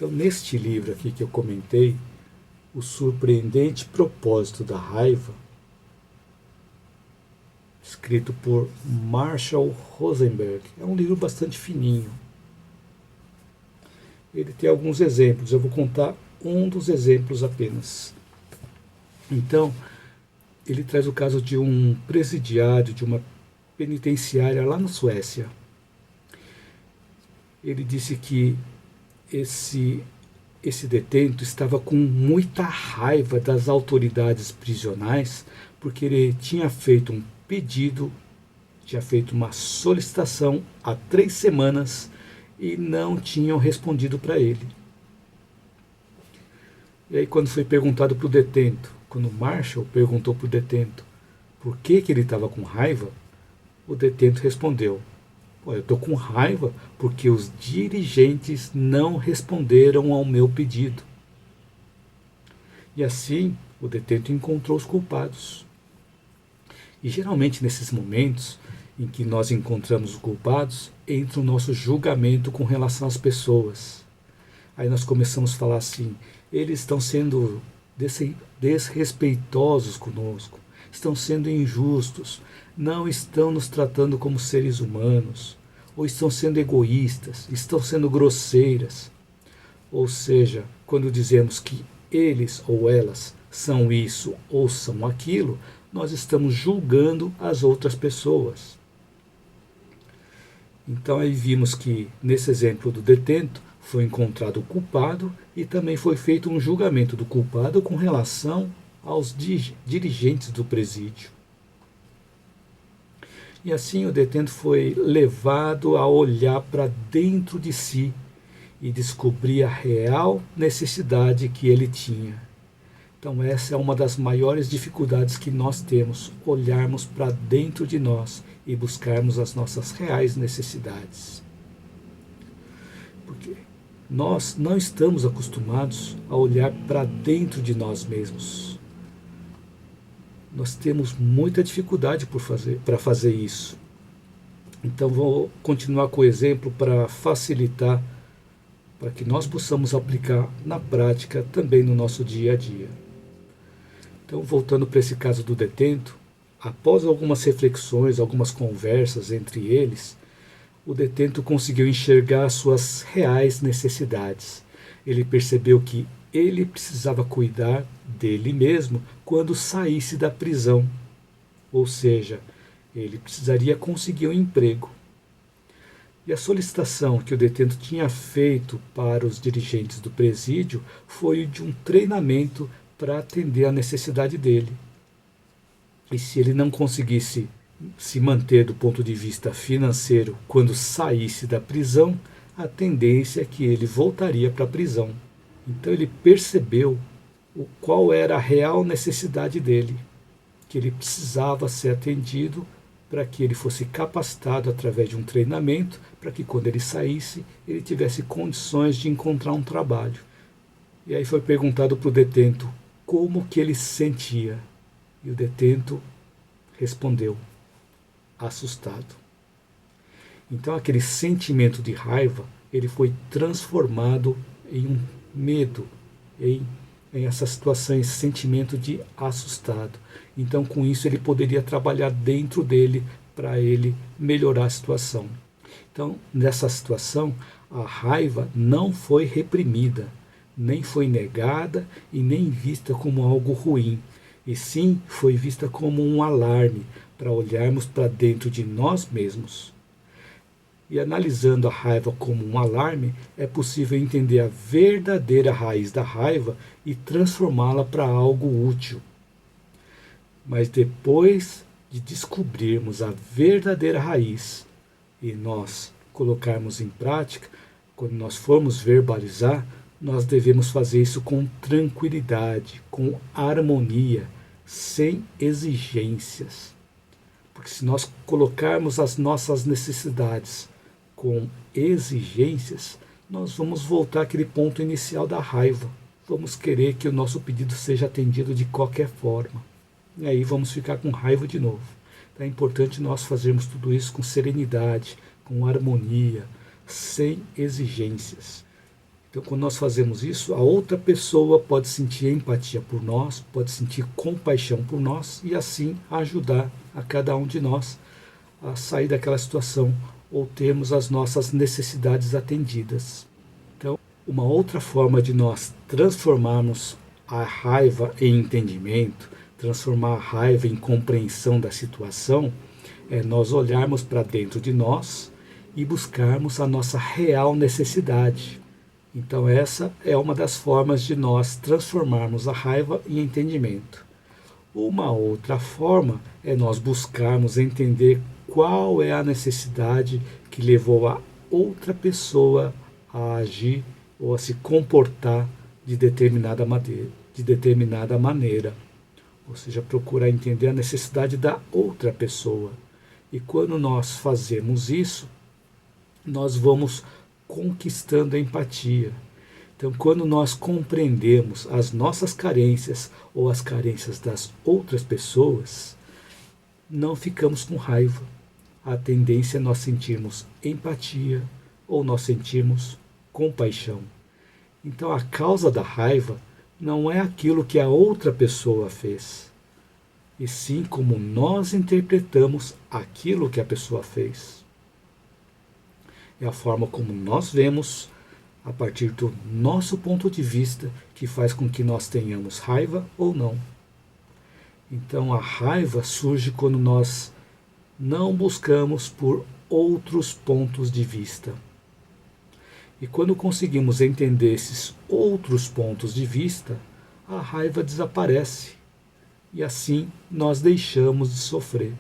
Então, neste livro aqui que eu comentei, O Surpreendente Propósito da Raiva, escrito por Marshall Rosenberg, é um livro bastante fininho. Ele tem alguns exemplos, eu vou contar um dos exemplos apenas. Então, ele traz o caso de um presidiário de uma penitenciária lá na Suécia. Ele disse que esse detento estava com muita raiva das autoridades prisionais porque ele tinha feito um pedido, tinha feito uma solicitação há 3 semanas e não tinham respondido para ele. E aí quando foi perguntado para o detento, quando o Marshall perguntou para o detento por que ele estava com raiva, o detento respondeu: "Pô, eu estou com raiva porque os dirigentes não responderam ao meu pedido." E assim o detento encontrou os culpados. E geralmente nesses momentos em que nós encontramos os culpados, entra o nosso julgamento com relação às pessoas. Aí nós começamos a falar assim: eles estão sendo desrespeitosos conosco, estão sendo injustos, não estão nos tratando como seres humanos, ou estão sendo egoístas, estão sendo grosseiras. Ou seja, quando dizemos que eles ou elas são isso ou são aquilo, nós estamos julgando as outras pessoas. Então aí vimos que nesse exemplo do detento foi encontrado o culpado e também foi feito um julgamento do culpado com relação aos dirigentes do presídio. E assim o detento foi levado a olhar para dentro de si e descobrir a real necessidade que ele tinha. Então essa é uma das maiores dificuldades que nós temos, olharmos para dentro de nós e buscarmos as nossas reais necessidades. Porque nós não estamos acostumados a olhar para dentro de nós mesmos. Nós temos muita dificuldade para fazer isso. Então vou continuar com o exemplo para facilitar, para que nós possamos aplicar na prática também no nosso dia a dia. Então, voltando para esse caso do detento, após algumas reflexões, algumas conversas entre eles, o detento conseguiu enxergar as suas reais necessidades. Ele percebeu que ele precisava cuidar dele mesmo quando saísse da prisão. Ou seja, ele precisaria conseguir um emprego. E a solicitação que o detento tinha feito para os dirigentes do presídio foi de um treinamento para atender a necessidade dele. E se ele não conseguisse se manter do ponto de vista financeiro quando saísse da prisão, a tendência é que ele voltaria para a prisão. Então ele percebeu qual era a real necessidade dele, que ele precisava ser atendido para que ele fosse capacitado através de um treinamento, para que quando ele saísse, ele tivesse condições de encontrar um trabalho. E aí foi perguntado para o detento como que ele se sentia. E o detento respondeu: assustado. Então aquele sentimento de raiva, ele foi transformado em um medo, em essa situação, esse sentimento de assustado. Então com isso ele poderia trabalhar dentro dele para ele melhorar a situação. Então nessa situação a raiva não foi reprimida, nem foi negada e nem vista como algo ruim, e sim foi vista como um alarme para olharmos para dentro de nós mesmos. E analisando a raiva como um alarme, é possível entender a verdadeira raiz da raiva e transformá-la para algo útil. Mas depois de descobrirmos a verdadeira raiz e nós colocarmos em prática, quando nós formos verbalizar, nós devemos fazer isso com tranquilidade, com harmonia, sem exigências. Porque se nós colocarmos as nossas necessidades com exigências, nós vamos voltar àquele ponto inicial da raiva. Vamos querer que o nosso pedido seja atendido de qualquer forma. E aí vamos ficar com raiva de novo. Então é importante nós fazermos tudo isso com serenidade, com harmonia, sem exigências. Então, quando nós fazemos isso, a outra pessoa pode sentir empatia por nós, pode sentir compaixão por nós e assim ajudar a cada um de nós a sair daquela situação ou termos as nossas necessidades atendidas. Então, uma outra forma de nós transformarmos a raiva em entendimento, transformar a raiva em compreensão da situação, é nós olharmos para dentro de nós e buscarmos a nossa real necessidade. Então essa é uma das formas de nós transformarmos a raiva em entendimento. Uma outra forma é nós buscarmos entender qual é a necessidade que levou a outra pessoa a agir ou a se comportar de determinada maneira. Ou seja, procurar entender a necessidade da outra pessoa. E quando nós fazemos isso, nós vamos conquistando a empatia. Então, quando nós compreendemos as nossas carências ou as carências das outras pessoas, não ficamos com raiva. A tendência é nós sentirmos empatia ou nós sentirmos compaixão. Então, a causa da raiva não é aquilo que a outra pessoa fez, e sim como nós interpretamos aquilo que a pessoa fez. É a forma como nós vemos, a partir do nosso ponto de vista, que faz com que nós tenhamos raiva ou não. Então a raiva surge quando nós não buscamos por outros pontos de vista. E quando conseguimos entender esses outros pontos de vista, a raiva desaparece. E assim nós deixamos de sofrer.